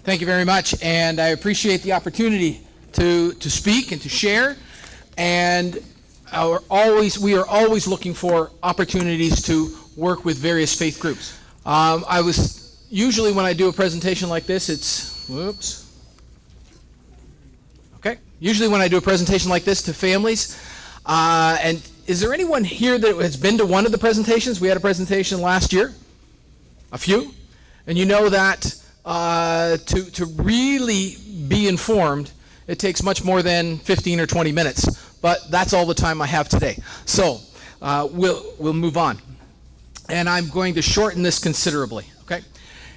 Thank you very much, and I appreciate the opportunity to speak and to share. And we are always looking for opportunities to work with various faith groups. Usually when I do a presentation like this, Usually when I do a presentation like this to families, and is there anyone here that has been to one of the presentations? We had a presentation last year, a few, and you know that to really be informed, it takes much more than 15 or 20 minutes, but that's all the time I have today. So we'll move on. And I'm going to shorten this considerably, okay?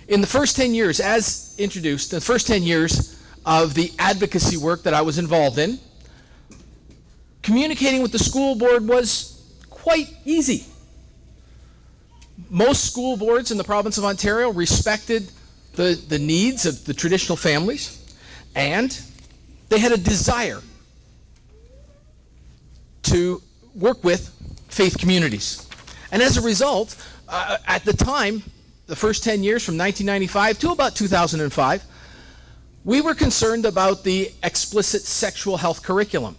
In the first 10 years, as introduced, the first 10 years of the advocacy work that I was involved in, communicating with the school board was quite easy. Most school boards in the province of Ontario respected the needs of the traditional families, and they had a desire to work with faith communities. And as a result, at the time, the first 10 years from 1995 to about 2005, we were concerned about the explicit sexual health curriculum.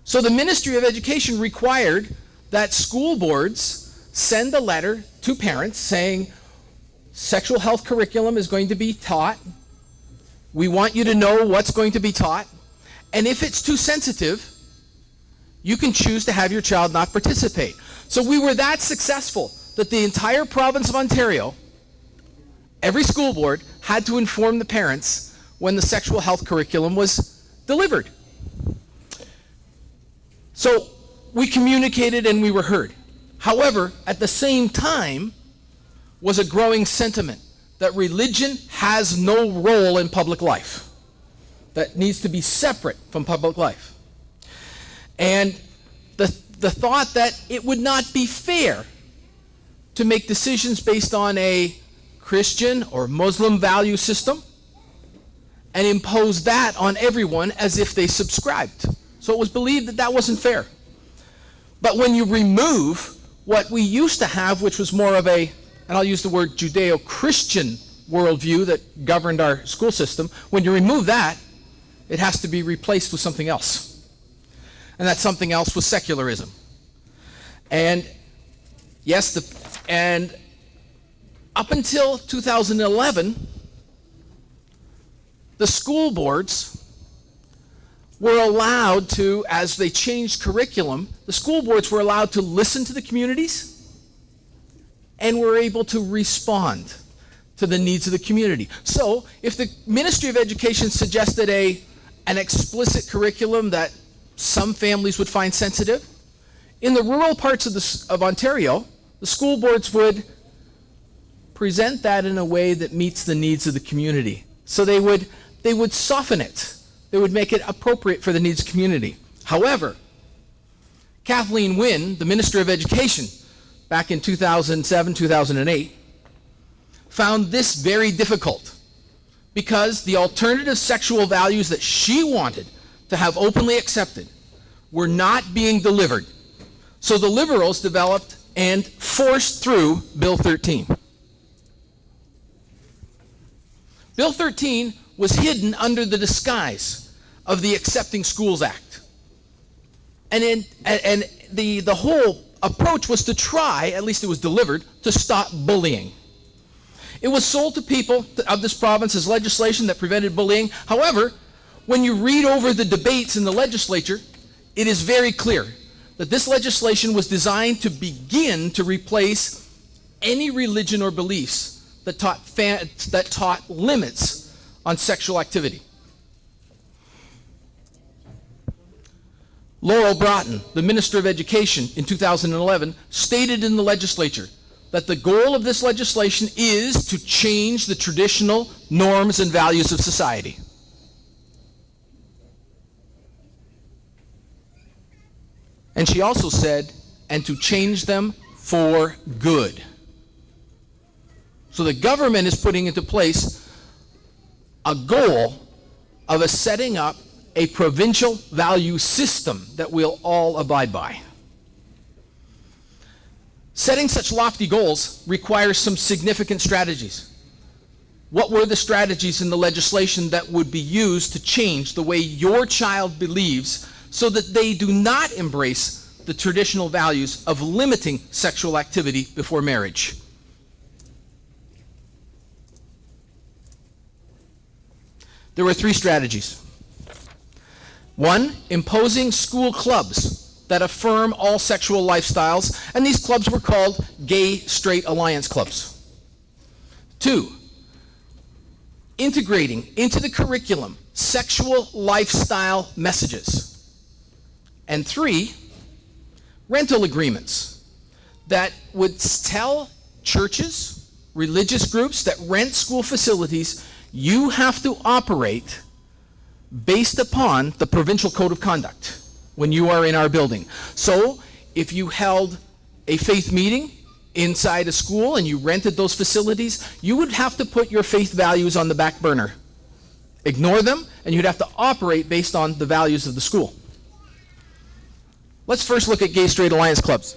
So the Ministry of Education required that school boards send a letter to parents saying, sexual health curriculum is going to be taught. We want you to know what's going to be taught. And if it's too sensitive, you can choose to have your child not participate. So we were that successful that the entire province of Ontario, every school board, had to inform the parents when the sexual health curriculum was delivered. So we communicated and we were heard. However, at the same time was a growing sentiment that religion has no role in public life, that needs to be separate from public life. And the thought that it would not be fair to make decisions based on a Christian or Muslim value system and impose that on everyone as if they subscribed. So it was believed that that wasn't fair. But when you remove what we used to have, which was more of a, and I'll use the word Judeo-Christian worldview that governed our school system, when you remove that, it has to be replaced with something else. And that something else was secularism. And yes, and up until 2011, the school boards were allowed to, as they changed curriculum, the school boards were allowed to listen to the communities and were able to respond to the needs of the community. So if the Ministry of Education suggested an explicit curriculum that some families would find sensitive, in the rural parts of Ontario, the school boards would present that in a way that meets the needs of the community. So they would soften it. They would make it appropriate for the needs of the community. However, Kathleen Wynne, the Minister of Education, back in 2007, 2008, found this very difficult because the alternative sexual values that she wanted to have openly accepted were not being delivered. So the Liberals developed and forced through Bill 13. Bill 13 was hidden under the disguise of the Accepting Schools Act. And the whole approach was to try, at least it was delivered, to stop bullying. It was sold to people of this province as legislation that prevented bullying. However, when you read over the debates in the legislature, it is very clear that this legislation was designed to begin to replace any religion or beliefs that taught limits on sexual activity. Laurel Broughton, the Minister of Education in 2011, stated in the legislature that the goal of this legislation is to change the traditional norms and values of society. And she also said, and to change them for good. So the government is putting into place a goal of setting up a provincial value system that we'll all abide by. Setting such lofty goals requires some significant strategies. What were the strategies in the legislation that would be used to change the way your child believes so that they do not embrace the traditional values of limiting sexual activity before marriage? There were 3 strategies. 1, imposing school clubs that affirm all sexual lifestyles, and these clubs were called gay-straight alliance clubs. 2, integrating into the curriculum sexual lifestyle messages. And 3, rental agreements that would tell churches, religious groups that rent school facilities, you have to operate based upon the provincial code of conduct when you are in our building. So if you held a faith meeting inside a school and you rented those facilities, you would have to put your faith values on the back burner. Ignore them, and you'd have to operate based on the values of the school. Let's first look at gay-straight alliance clubs.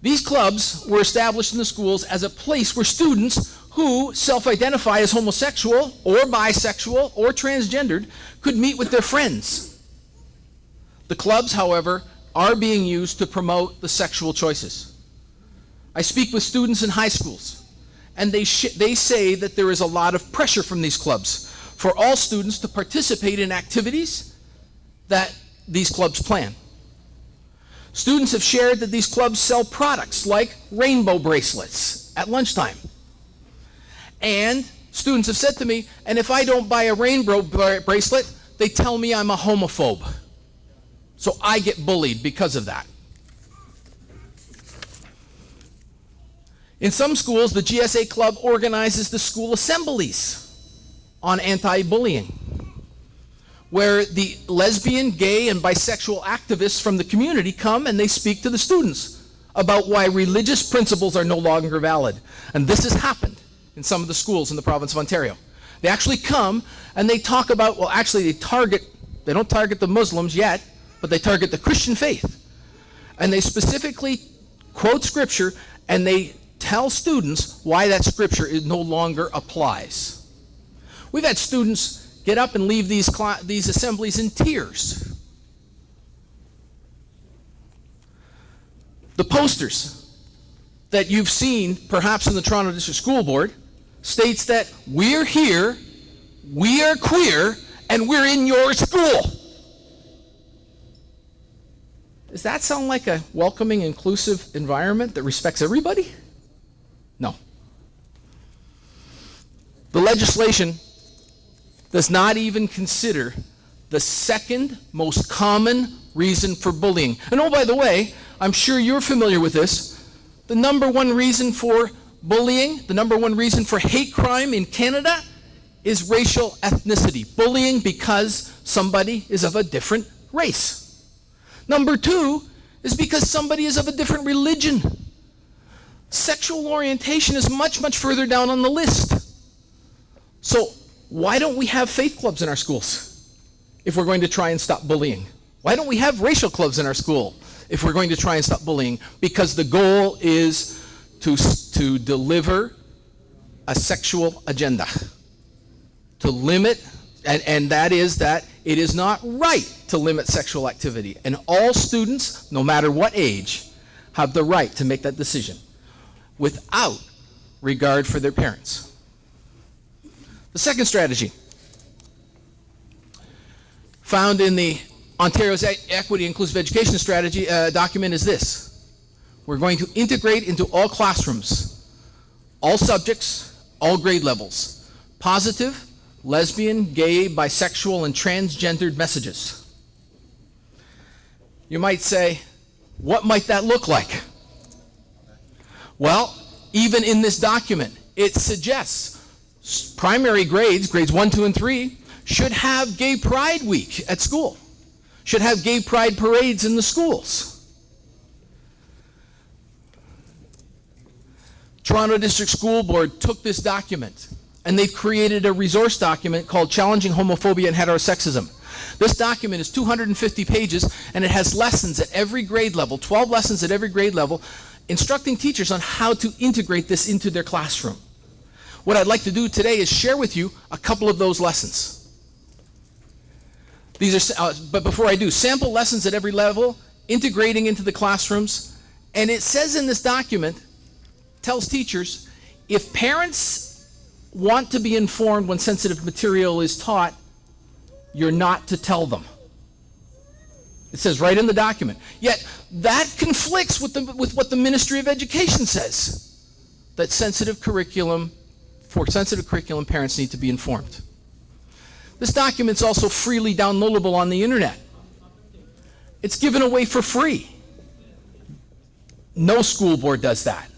These clubs were established in the schools as a place where students who self-identify as homosexual or bisexual or transgendered could meet with their friends. The clubs, however, are being used to promote the sexual choices. I speak with students in high schools, and they say that there is a lot of pressure from these clubs for all students to participate in activities that these clubs plan. Students have shared that these clubs sell products like rainbow bracelets at lunchtime. And students have said to me, and if I don't buy a rainbow bracelet, they tell me I'm a homophobe. So I get bullied because of that. In some schools, the GSA club organizes the school assemblies on anti-bullying, where the lesbian, gay, and bisexual activists from the community come and they speak to the students about why religious principles are no longer valid. And this has happened in some of the schools in the province of Ontario. They actually come and they talk about, well, actually they don't target the Muslims yet, but they target the Christian faith. And they specifically quote scripture and they tell students why that scripture no longer applies. We've had students get up and leave these assemblies in tears. The posters that you've seen perhaps in the Toronto District School Board states that we're here, we are queer, and we're in your school. Does that sound like a welcoming, inclusive environment that respects everybody? No. The legislation does not even consider the second most common reason for bullying. And oh, by the way, I'm sure you're familiar with this. The number one reason for bullying, the number one reason for hate crime in Canada is racial ethnicity. Bullying because somebody is of a different race. Number 2 is because somebody is of a different religion. Sexual orientation is much, much further down on the list. So why don't we have faith clubs in our schools if we're going to try and stop bullying? Why don't we have racial clubs in our school if we're going to try and stop bullying? Because the goal is to deliver a sexual agenda, to limit, and that is that it is not right to limit sexual activity. And all students, no matter what age, have the right to make that decision without regard for their parents. The second strategy found in the Ontario's Equity Inclusive Education Strategy document is this. We're going to integrate into all classrooms, all subjects, all grade levels, positive, lesbian, gay, bisexual, and transgendered messages. You might say, what might that look like? Well, even in this document, it suggests primary grades, grades 1, 2, and 3, should have Gay Pride Week at school, should have gay pride parades in the schools. Toronto District School Board took this document and they've created a resource document called Challenging Homophobia and Heterosexism. This document is 250 pages and it has lessons at every grade level, 12 lessons at every grade level, instructing teachers on how to integrate this into their classroom. what I'd like to do today is share with you a couple of those lessons. These are, but before I do, sample lessons at every level, integrating into the classrooms. And it says in this document, tells teachers, if parents want to be informed when sensitive material is taught, you're not to tell them. It says right in the document. Yet that conflicts with what the Ministry of Education says, that for sensitive curriculum, parents need to be informed. This document is also freely downloadable on the internet. It's given away for free. No school board does that.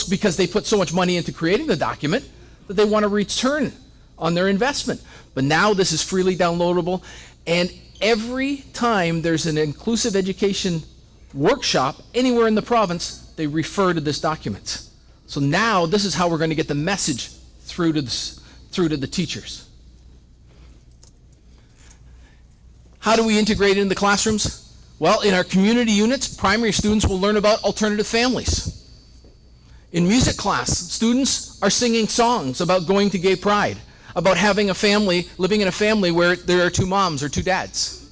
Because they put so much money into creating the document that they want a return on their investment. But now this is freely downloadable, and every time there's an inclusive education workshop anywhere in the province, they refer to this document. So now this is how we're going to get the message through to the teachers. How do we integrate it in the classrooms? Well, in our community units, primary students will learn about alternative families. In music class, students are singing songs about going to gay pride, about having a family, living in a family where there are two moms or two dads.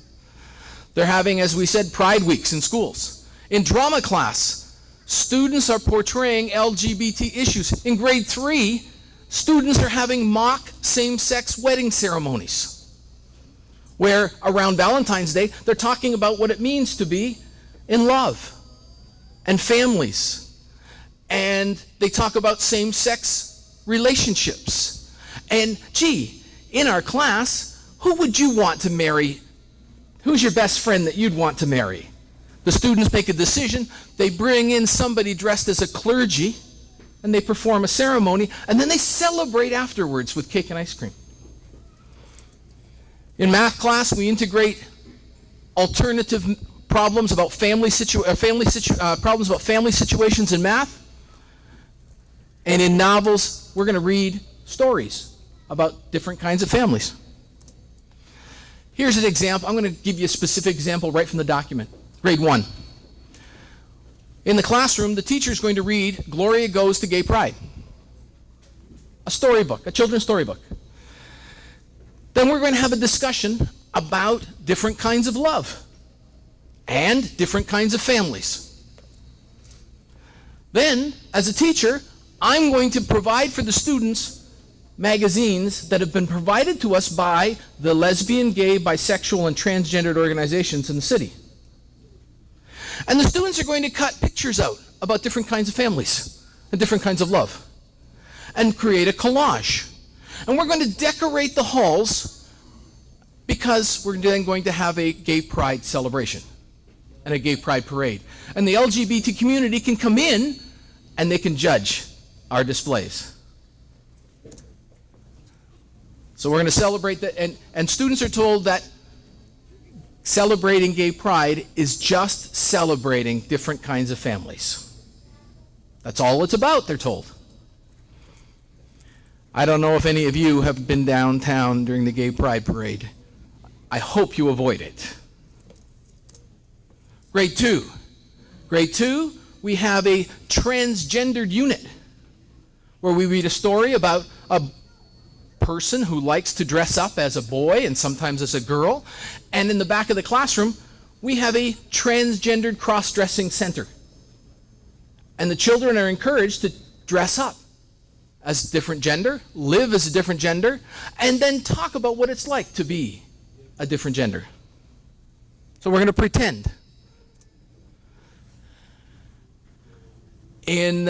They're having, as we said, pride weeks in schools. In drama class, students are portraying LGBT issues. In grade 3, students are having mock same-sex wedding ceremonies, where around Valentine's Day, they're talking about what it means to be in love and families. And they talk about same-sex relationships. And gee, in our class, who would you want to marry? Who's your best friend that you'd want to marry? The students make a decision. They bring in somebody dressed as a clergy, and they perform a ceremony, and then they celebrate afterwards with cake and ice cream. In math class, we integrate alternative problems about problems about family situations in math. And in novels, we're going to read stories about different kinds of families. Here's an example. I'm going to give you a specific example right from the document. Grade 1. In the classroom, the teacher is going to read Gloria Goes to Gay Pride. A storybook, a children's storybook. Then we're going to have a discussion about different kinds of love and different kinds of families. Then, as a teacher, I'm going to provide for the students magazines that have been provided to us by the lesbian, gay, bisexual, and transgendered organizations in the city. And the students are going to cut pictures out about different kinds of families and different kinds of love and create a collage. And we're going to decorate the halls because we're then going to have a gay pride celebration and a gay pride parade. And the LGBT community can come in and they can judge our displays. So we're going to celebrate that, and students are told that celebrating gay pride is just celebrating different kinds of families. That's all it's about, they're told. I don't know if any of you have been downtown during the gay pride parade. I hope you avoid it. Grade 2. Grade 2, we have a transgendered unit where we read a story about a person who likes to dress up as a boy and sometimes as a girl. And in the back of the classroom, we have a transgendered cross-dressing center. And the children are encouraged to dress up as a different gender, live as a different gender, and then talk about what it's like to be a different gender. So we're going to pretend. In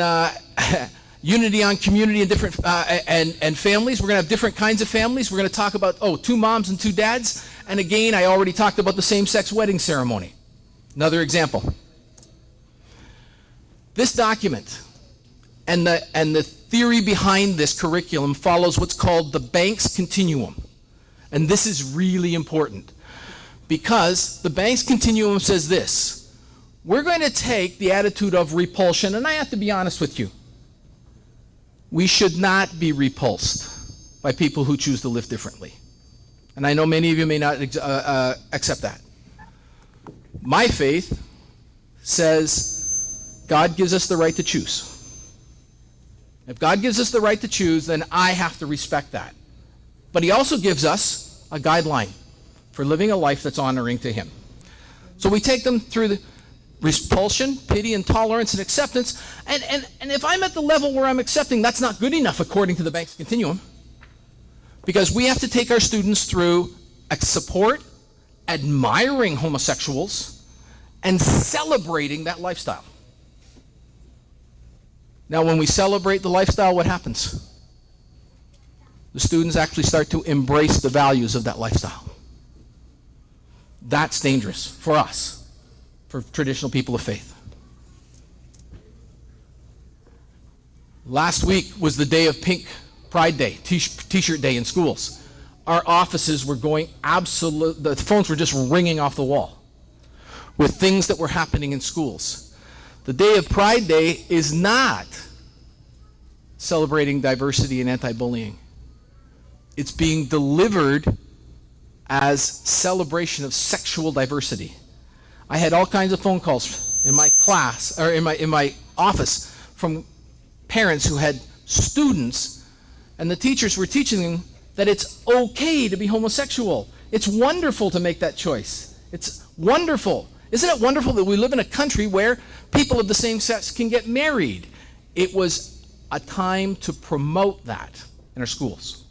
Unity on Community and different and families, we're going to have different kinds of families. We're going to talk about, two moms and two dads. And again, I already talked about the same-sex wedding ceremony. Another example. This document and the theory behind this curriculum follows what's called the Banks Continuum. And this is really important because the Banks Continuum says this: we're going to take the attitude of repulsion, and I have to be honest with you. We should not be repulsed by people who choose to live differently. And I know many of you may not accept that. My faith says God gives us the right to choose. If God gives us the right to choose, then I have to respect that. But he also gives us a guideline for living a life that's honoring to him. So we take them through the repulsion, pity, and tolerance and acceptance. And if I'm at the level where I'm accepting, that's not good enough according to the Banks Continuum. Because we have to take our students through support, admiring homosexuals, and celebrating that lifestyle. Now, when we celebrate the lifestyle, what happens? The students actually start to embrace the values of that lifestyle. That's dangerous for us, for traditional people of faith. Last week was the day of Pink Pride Day, T-shirt day in schools. Our offices were going the phones were just ringing off the wall with things that were happening in schools. The day of Pride Day is not celebrating diversity and anti-bullying. It's being delivered as celebration of sexual diversity. I had all kinds of phone calls in my class, or in my office, from parents who had students, and the teachers were teaching them that it's okay to be homosexual. It's wonderful to make that choice. It's wonderful. Isn't it wonderful that we live in a country where people of the same sex can get married? It was a time to promote that in our schools.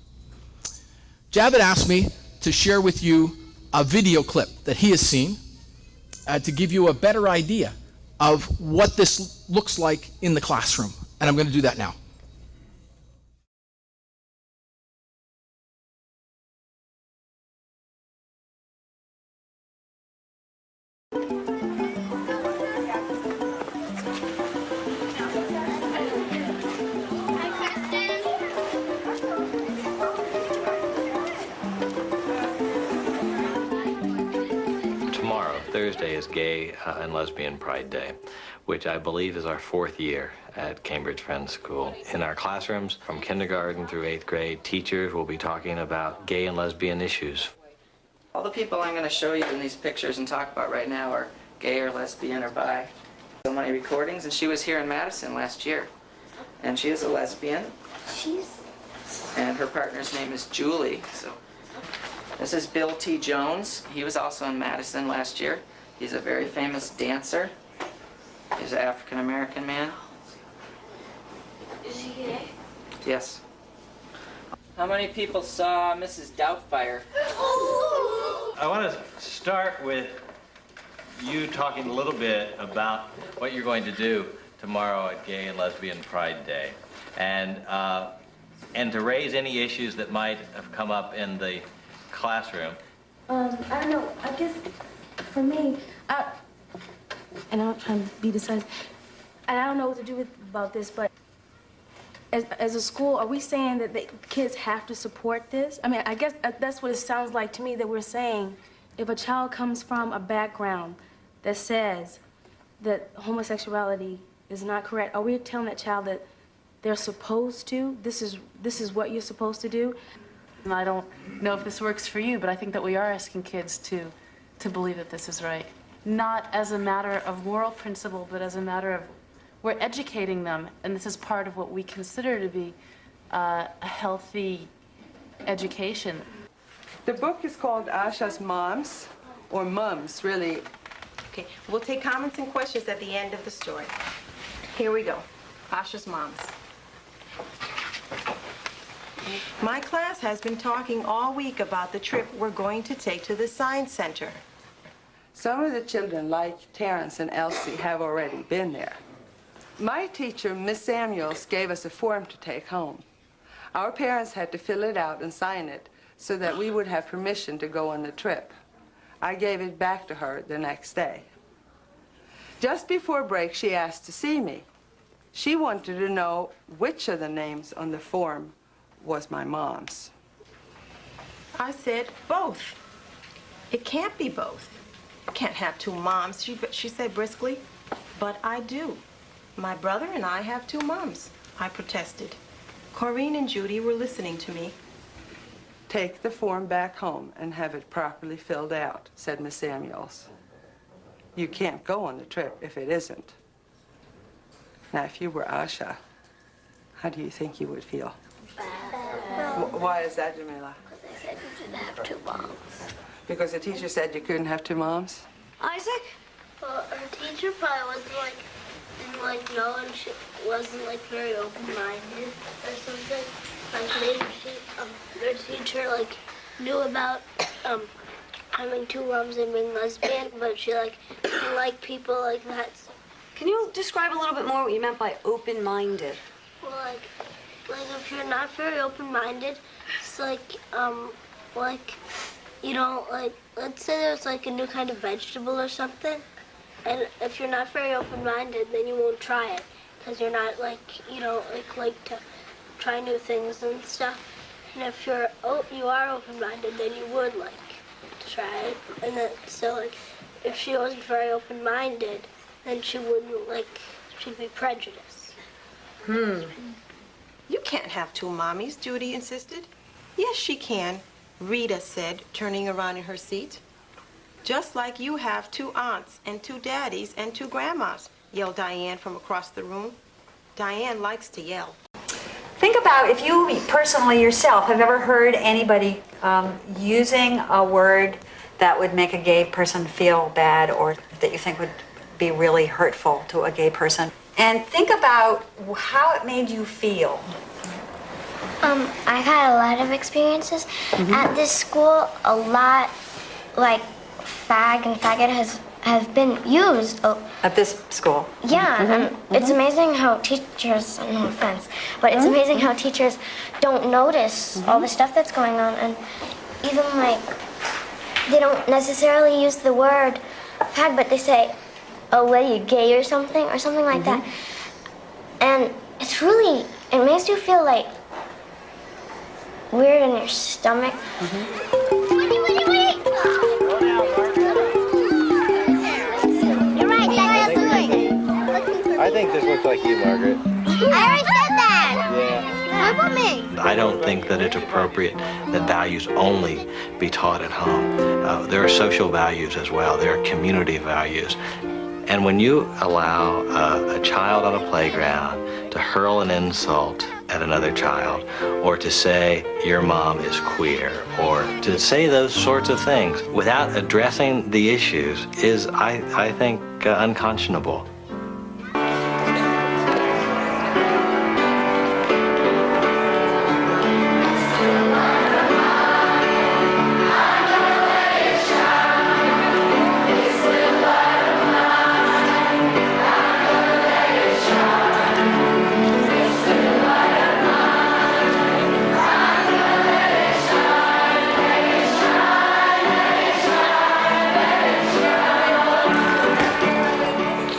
Javed asked me to share with you a video clip that he has seen to give you a better idea of what this looks like in the classroom. And I'm going to do that now. Thursday is Gay and Lesbian Pride Day, which I believe is our 4th year at Cambridge Friends School. In our classrooms, from kindergarten through 8th grade, teachers will be talking about gay and lesbian issues. All the people I'm going to show you in these pictures and talk about right now are gay or lesbian or bi. So many recordings, and she was here in Madison last year. And she is a lesbian. And her partner's name is Julie. So this is Bill T. Jones. He was also in Madison last year. He's a very famous dancer. He's an African-American man. Is he gay? Yes. How many people saw Mrs. Doubtfire? I want to start with you talking a little bit about what you're going to do tomorrow at Gay and Lesbian Pride Day, and to raise any issues that might have come up in the classroom. I don't know. I guess for me, and I'm trying to be decisive, and I don't know what to do about this, but as a school, are we saying that the kids have to support this? I mean, I guess that's what it sounds like to me, that we're saying if a child comes from a background that says that homosexuality is not correct, are we telling that child that they're supposed to? This is what you're supposed to do? And I don't know if this works for you, but I think that we are asking kids to believe that this is right. Not as a matter of moral principle, but as a matter of, we're educating them, and this is part of what we consider to be a healthy education. The book is called Asha's Moms, or Mums, really. Okay, we'll take comments and questions at the end of the story. Here we go. Asha's Moms. My class has been talking all week about the trip we're going to take to the Science Center. Some of the children, like Terrence and Elsie, have already been there. My teacher, Miss Samuels, gave us a form to take home. Our parents had to fill it out and sign it so that we would have permission to go on the trip. I gave it back to her the next day. Just before break, she asked to see me. She wanted to know which of the names on the form was my mom's. I said both. It can't be both. I can't have two moms, she said briskly. But I do. My brother and I have two moms, I protested. Corrine and Judy were listening to me. Take the form back home and have it properly filled out, said Miss Samuels. You can't go on the trip if it isn't. Now, if you were Asha, how do you think you would feel? Bad. Why is that, Jamila? Because they said you didn't have two moms. Because the teacher said you couldn't have two moms? Isaac? Well, her teacher probably wasn't like, didn't like know, and she wasn't like very open-minded or something. Like maybe their teacher like knew about having two moms and being lesbian, but she like didn't like people like that. Can you describe a little bit more what you meant by open-minded? Well, like if you're not very open-minded, it's like you don't like, let's say there's like a new kind of vegetable or something, and if you're not very open-minded, then you won't try it, because you're not like, you don't like to try new things and stuff. And if you are open-minded, then you would like to try it. And then, so like, if she wasn't very open-minded, then she wouldn't like, she'd be prejudiced. You can't have two mommies, Judy insisted. Yes, she can, Rita said, turning around in her seat. Just like you have two aunts and two daddies and two grandmas, yelled Diane from across the room. Diane likes to yell. Think about if you personally yourself have ever heard anybody using a word that would make a gay person feel bad or that you think would be really hurtful to a gay person. And think about how it made you feel. I've had a lot of experiences. At this school, a lot, like fag and faggot have been used. At this school? Yeah, and it's amazing how teachers, no offense, but it's amazing how teachers don't notice all the stuff that's going on, and even like, they don't necessarily use the word fag, but they say, oh, what are you, gay or something like that. And it's really, it makes you feel like weird in your stomach. Wait. You're right, that's doing. I think this looks like you, Margaret. I already said that. Yeah. What about me? I don't think that it's appropriate that values only be taught at home. There are social values as well. There are community values. And when you allow a child on a playground to hurl an insult at another child, or to say your mom is queer, or to say those sorts of things without addressing the issues is, I think, unconscionable.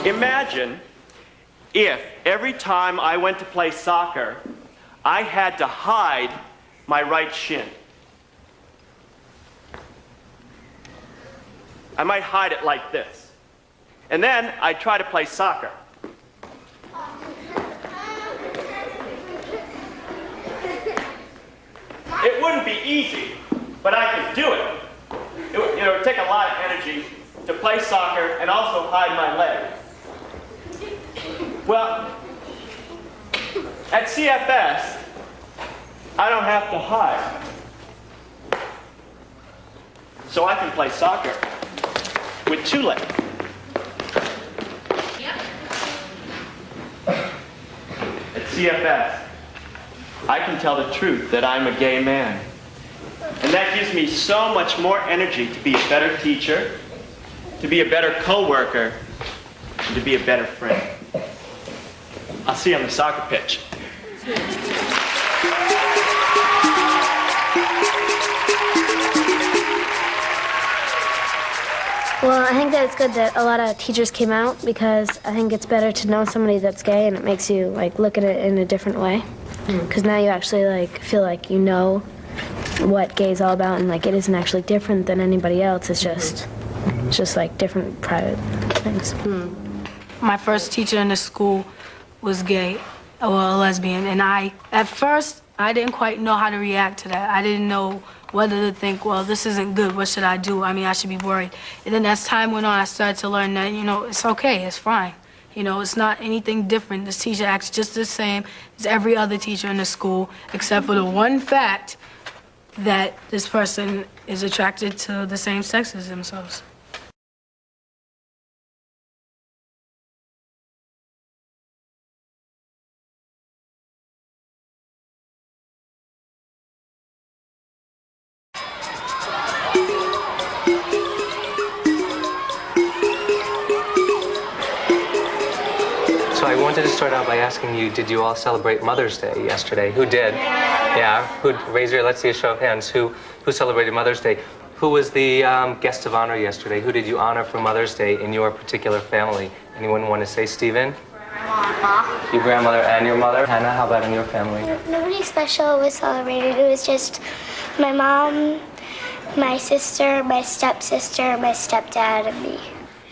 Imagine if every time I went to play soccer, I had to hide my right shin. I might hide it like this. And then I'd try to play soccer. It wouldn't be easy, but I could do it. It would take a lot of energy to play soccer and also hide my leg. Well, at CFS, I don't have to hide. So I can play soccer with two legs. At CFS, I can tell the truth that I'm a gay man. And that gives me so much more energy to be a better teacher, to be a better co-worker, and to be a better friend. I'll see you on the soccer pitch. Well, I think that it's good that a lot of teachers came out, because I think it's better to know somebody that's gay, and it makes you like look at it in a different way. Because now you actually like feel like you know what gay is all about, and like it isn't actually different than anybody else. It's just like different private things. My first teacher in the school was gay, or a lesbian, and at first I didn't quite know how to react to that. I didn't know whether to think, well, this isn't good, what should I do? I mean, I should be worried. And then as time went on, I started to learn that, you know, it's okay, it's fine. You know, it's not anything different. This teacher acts just the same as every other teacher in the school, except for the one fact that this person is attracted to the same sex as themselves. So I wanted to start out by asking you, did you all celebrate Mother's Day yesterday? Who did? Yeah. Who? Let's see a show of hands. Who celebrated Mother's Day? Who was the guest of honor yesterday? Who did you honor for Mother's Day in your particular family? Anyone want to say Stephen? Grandma. Your grandmother and your mother? Hannah, how about in your family? Nobody special was celebrated. It was just my mom, my sister, my stepsister, my stepdad, and me.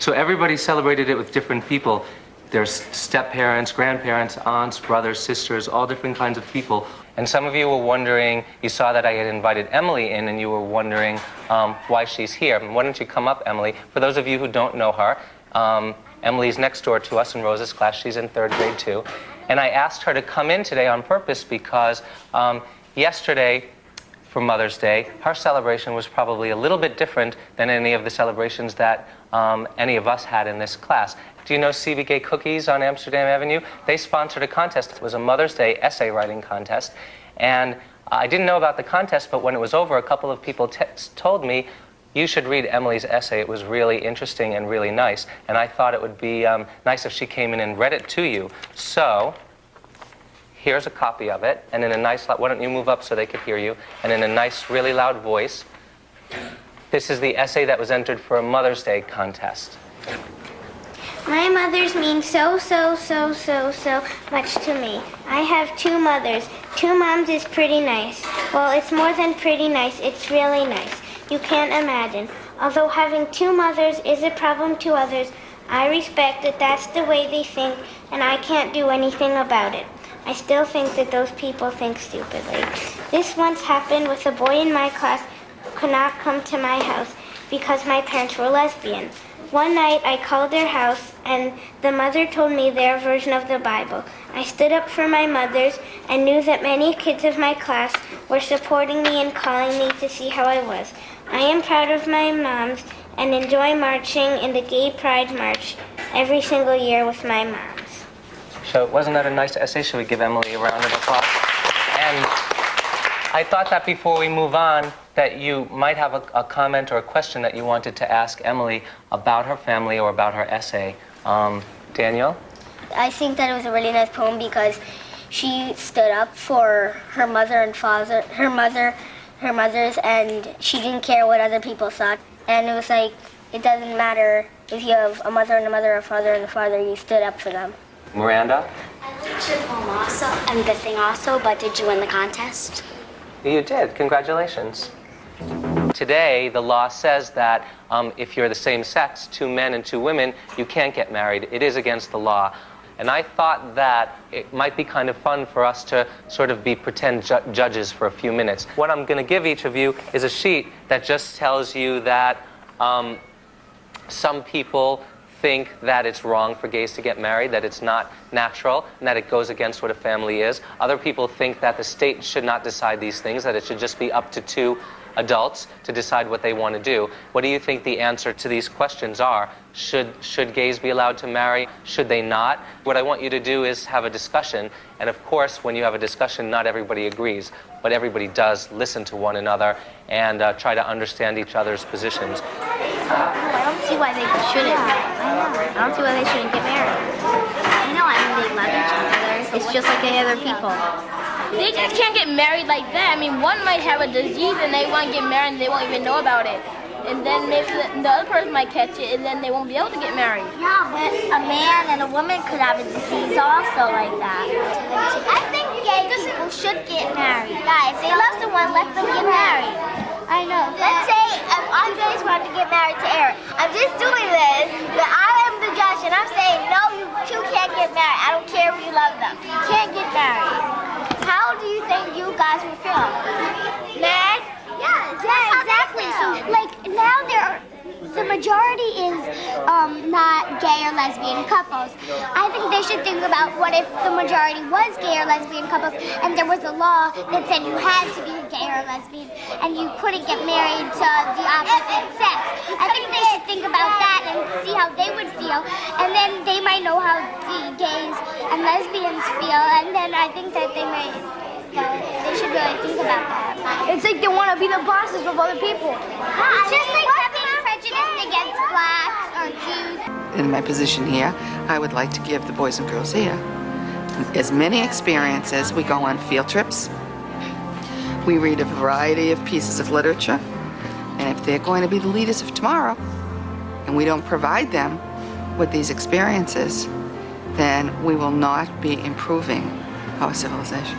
So everybody celebrated it with different people. There's step-parents, grandparents, aunts, brothers, sisters, all different kinds of people. And some of you were wondering, you saw that I had invited Emily in, and you were wondering why she's here. Why don't you come up, Emily? For those of you who don't know her, Emily's next door to us in Rose's class. She's in 3rd grade too. And I asked her to come in today on purpose because yesterday, for Mother's Day, her celebration was probably a little bit different than any of the celebrations that any of us had in this class. Do you know CBK Cookies on Amsterdam Avenue? They sponsored a contest. It was a Mother's Day essay writing contest. And I didn't know about the contest, but when it was over, a couple of people told me, you should read Emily's essay. It was really interesting and really nice. And I thought it would be nice if she came in and read it to you. So here's a copy of it. And in a nice, why don't you move up so they could hear you? And in a nice, really loud voice, this is the essay that was entered for a Mother's Day contest. My mothers mean so much to me. I have 2 mothers. 2 moms is pretty nice. Well, it's more than pretty nice, it's really nice. You can't imagine. Although having 2 mothers is a problem to others, I respect that that's the way they think, and I can't do anything about it. I still think that those people think stupidly. This once happened with a boy in my class who could not come to my house because my parents were lesbian. One night I called their house and the mother told me their version of the Bible. I stood up for my mothers and knew that many kids of my class were supporting me and calling me to see how I was. I am proud of my moms and enjoy marching in the Gay Pride March every single year with my moms. So wasn't that a nice essay? Should we give Emily a round of applause? And I thought that before we move on, that you might have a comment or a question that you wanted to ask Emily about her family or about her essay. Daniel? I think that it was a really nice poem because she stood up for her mother and father, her mothers, and she didn't care what other people thought. And it was like, it doesn't matter if you have a mother and a mother, a father and a father, you stood up for them. Miranda? I liked your poem also, and the thing also, but did you win the contest? You did. Congratulations. Today, the law says that if you're the same sex, 2 men and 2 women, you can't get married. It is against the law. And I thought that it might be kind of fun for us to sort of be pretend judges for a few minutes. What I'm going to give each of you is a sheet that just tells you that some people think that it's wrong for gays to get married, that it's not natural, and that it goes against what a family is. Other people think that the state should not decide these things, that it should just be up to 2 adults to decide what they want to do. What do you think the answer to these questions are? Should gays be allowed to marry? Should they not? What I want you to do is have a discussion, and of course, when you have a discussion, not everybody agrees, but everybody does listen to one another and try to understand each other's positions. I don't see why they shouldn't. I don't see why they shouldn't get married. I know, I mean, they love each other. It's just like any other people. They just can't get married like that. I mean, one might have a disease and they want to get married and they won't even know about it. And then maybe the other person might catch it and then they won't be able to get married. Yeah, but a man and a woman could have a disease also like that. I think gay people should get married. Guys, they love someone, let them get married. I know. Let's say if Andres wanted to get married to Eric. I'm just doing this, but I am the judge and I'm saying, no, you 2 can't get married. I don't care if you love them. You can't get married. How do you think you guys would feel? Mad? Yeah, exactly. So, like, now they're the majority is not gay or lesbian couples, I think they should think about what if the majority was gay or lesbian couples and there was a law that said you had to be gay or lesbian and you couldn't get married to the opposite sex. I think they should think about that and see how they would feel, and then they might know how the gays and lesbians feel, and then I think that they should really think about that. It's like they want to be the bosses of other people. It's just like having prejudice against blacks or Jews. In my position here, I would like to give the boys and girls here as many experiences. We go on field trips. We read a variety of pieces of literature. And if they're going to be the leaders of tomorrow, and we don't provide them with these experiences, then we will not be improving our civilization.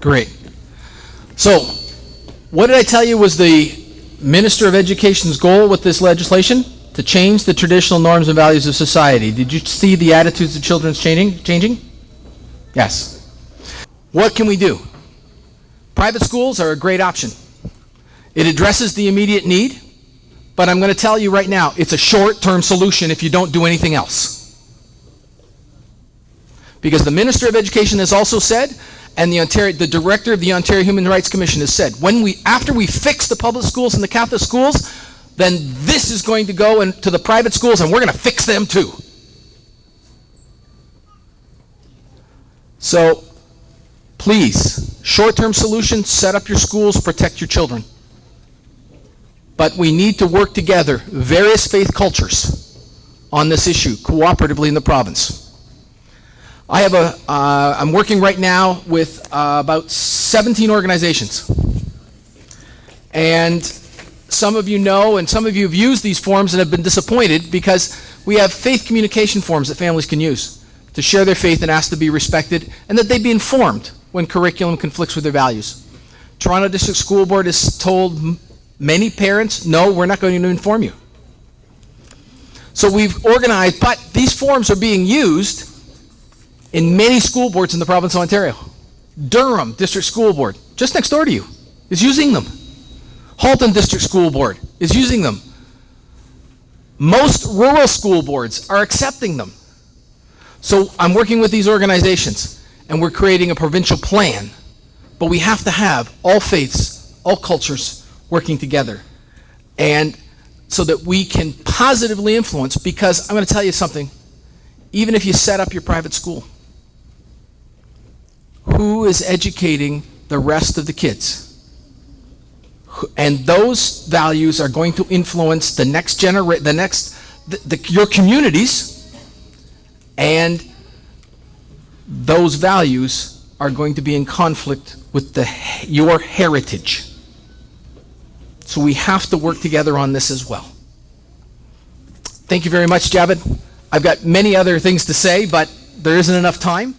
Great. So, what did I tell you was the Minister of Education's goal with this legislation? To change the traditional norms and values of society. Did you see the attitudes of children changing? Yes. What can we do? Private schools are a great option. It addresses the immediate need, but I'm going to tell you right now, it's a short-term solution if you don't do anything else. Because the Minister of Education has also said, and the director of the Ontario Human Rights Commission has said, after we fix the public schools and the Catholic schools, then this is going to go into the private schools and we're going to fix them too. So, please, short-term solution, set up your schools, protect your children. But we need to work together, various faith cultures, on this issue, cooperatively in the province. I'm working right now with about 17 organizations. And some of you know, and some of you have used these forms and have been disappointed because we have faith communication forms that families can use to share their faith and ask to be respected, and that they be informed when curriculum conflicts with their values. Toronto District School Board has told many parents, no, we're not going to inform you. So we've organized, but these forms are being used in many school boards in the province of Ontario. Durham District School Board, just next door to you, is using them. Halton District School Board is using them. Most rural school boards are accepting them. So I'm working with these organizations, and we're creating a provincial plan. But we have to have all faiths, all cultures working together, and so that we can positively influence, because I'm going to tell you something, even if you set up your private school, who is educating the rest of the kids? And those values are going to influence the next generation, your communities, and those values are going to be in conflict with your heritage. So we have to work together on this as well. Thank you very much, Javid. I've got many other things to say, but there isn't enough time.